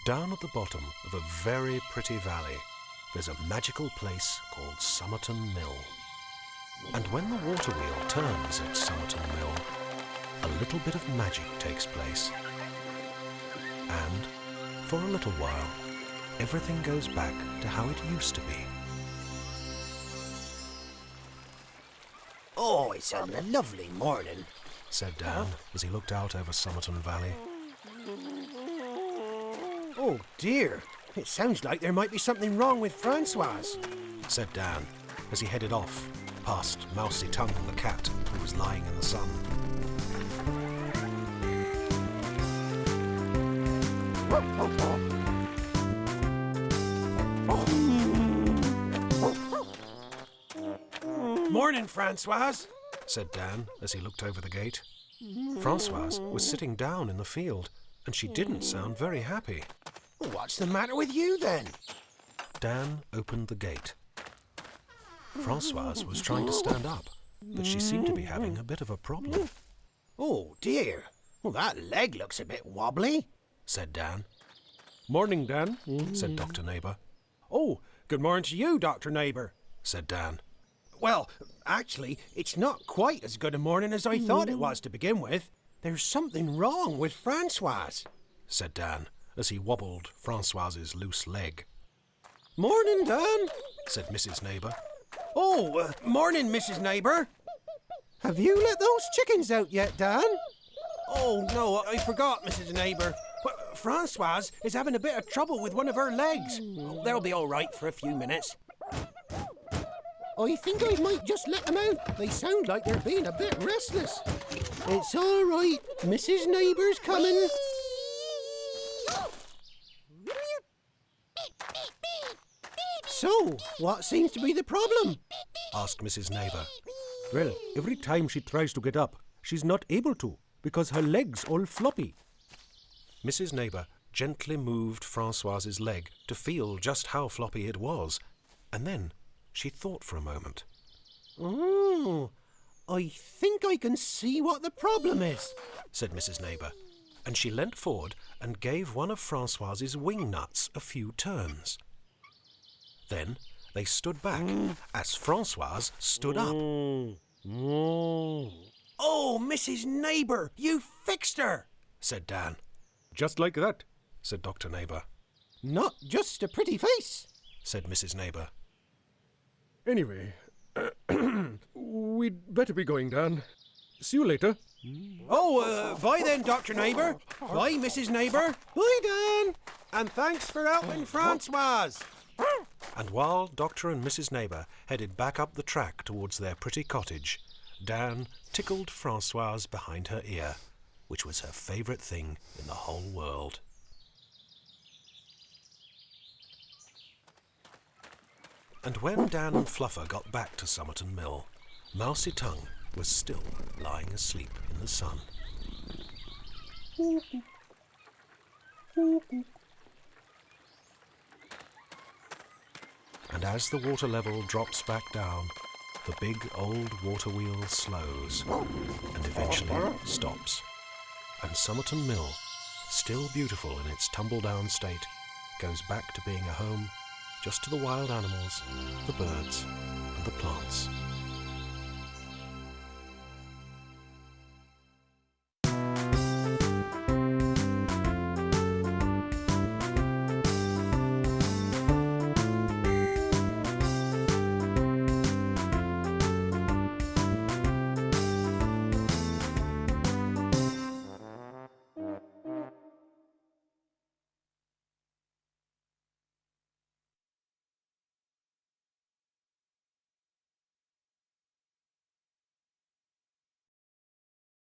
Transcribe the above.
Down at the bottom of a very pretty valley, there's a magical place called Summerton Mill. And when the water wheel turns at Summerton Mill, a little bit of magic takes place. And, for a little while, everything goes back to how it used to be. Oh, it's a lovely morning, said Dan as he looked out over Summerton Valley. Oh dear, it sounds like there might be something wrong with Francoise, said Dan as he headed off, past Mousy Tongue the cat who was lying in the sun. Morning, Francoise, said Dan as he looked over the gate. Francoise was sitting down in the field, and she didn't sound very happy. What's the matter with you then? Dan opened the gate. Francoise was trying to stand up, but she seemed to be having a bit of a problem. Oh dear, well that leg looks a bit wobbly, said Dan. Morning, Dan, said Dr. Naybhur. Oh, good morning to you, Dr. Naybhur, said Dan. Well, actually, it's not quite as good a morning as I thought it was to begin with. There's something wrong with Francoise, said Dan as he wobbled Francoise's loose leg. Morning, Dan, said Mrs. Naybhur. Oh, morning, Mrs. Naybhur. Have you let those chickens out yet, Dan? Oh, no, I forgot, Mrs. Naybhur. Francoise is having a bit of trouble with one of her legs. They'll be all right for a few minutes. I think I might just let them out. They sound like they're being a bit restless. It's all right. Mrs. Naybhur's coming. So, what seems to be the problem? asked Mrs. Naybhur. Well, every time she tries to get up, she's not able to because her leg's all floppy. Mrs. Naybhur gently moved Francoise's leg to feel just how floppy it was, and then she thought for a moment. Oh, I think I can see what the problem is, said Mrs. Naybhur, and she leant forward and gave one of Francoise's wing nuts a few turns. Then they stood back as Francoise stood up. Oh, Mrs. Naybhur, you fixed her, said Dan. Just like that, said Dr. Naybhur. Not just a pretty face, said Mrs. Naybhur. Anyway, we'd better be going, Dan. See you later. Oh, bye then, Dr. Naybhur. Bye, Mrs. Naybhur. Bye, Dan. And thanks for helping Francoise. And while Dr. and Mrs. Naybhur headed back up the track towards their pretty cottage, Dan tickled Francoise behind her ear, which was her favourite thing in the whole world. And when Dan and Fluffer got back to Summerton Mill, Mousy Tongue was still lying asleep in the sun. And as the water level drops back down, the big old water wheel slows and eventually stops. And Summerton Mill, still beautiful in its tumble-down state, goes back to being a home just to the wild animals, the birds, and the plants.